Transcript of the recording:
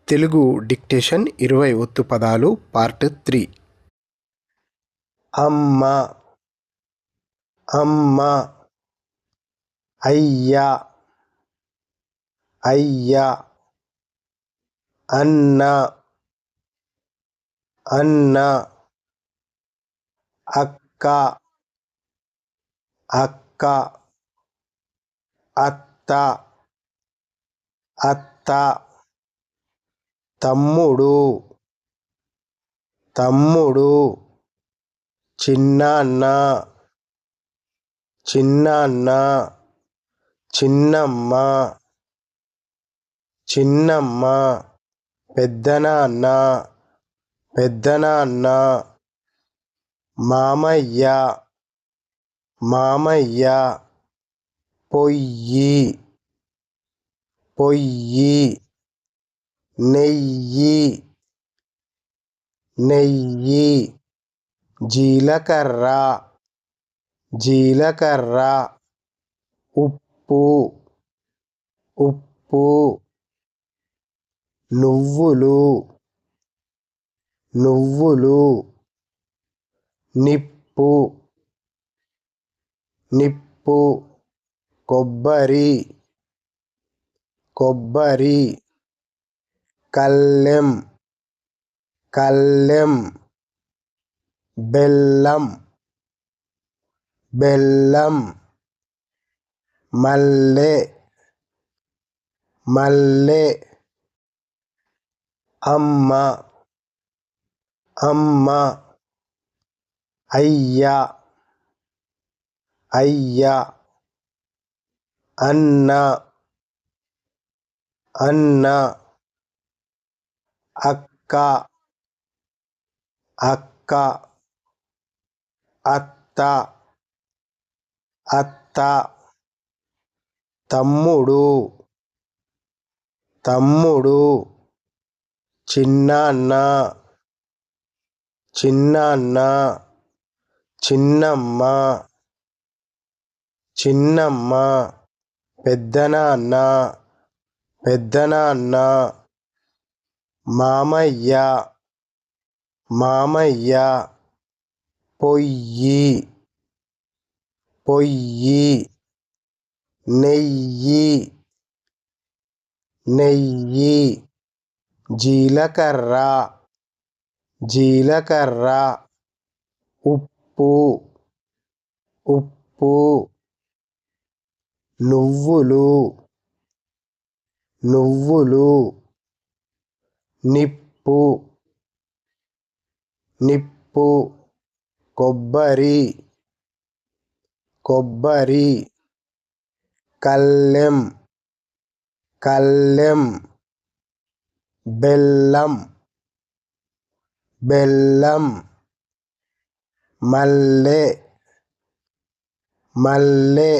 Telugu dictation 20 ఒత్తు పదాలు part 3. అమ్మ, అమ్మ, అయ్య, అయ్య, అన్న, అన్న, అక్క, అక్క, అత్త, అత్త, తమ్ముడు, తమ్ముడు, చిన్నాన్న, చిన్నాన్న, చిన్నమ్మ, చిన్నమ్మ, పెద్దనాన్న, పెద్దనాన్న, మామయ్య, మామయ్య, పొయ్యి, పొయ్యి, నెయ్యి, నెయ్యి, జీలకర్ర, జీలకర్ర, ఉప్పు, ఉప్పు, నువ్వులు, నువ్వులు, నిప్పు, నిప్పు, కొబ్బరి, కొబ్బరి, కల్లెం, కల్లెం, బెల్లం, బెల్లం, మల్లె, మల్లె, అమ్మ, అమ్మ, అయ్య, అయ్య, అన్న, అన్న, అక్క, అక్క, అత్త, అత్త, తమ్ముడు, తమ్ముడు, చిన్నాన్న, చిన్నాన్న, చిన్నమ్మ, చిన్నమ్మ, పెద్దనాన్న, పెద్దనాన్న, మామయ్య, మామయ్య, పొయ్యి, పొయ్యి, నెయ్యి, నెయ్యి, జీలకర్ర, జీలకర్ర, ఉప్పు, ఉప్పు, నువ్వులు, నువ్వులు, నిప్పు, నిప్పు, కొబ్బరి, కొబ్బరి, కల్లెం, కల్లెం, బెల్లం, బెల్లం, మల్లె, మల్లె,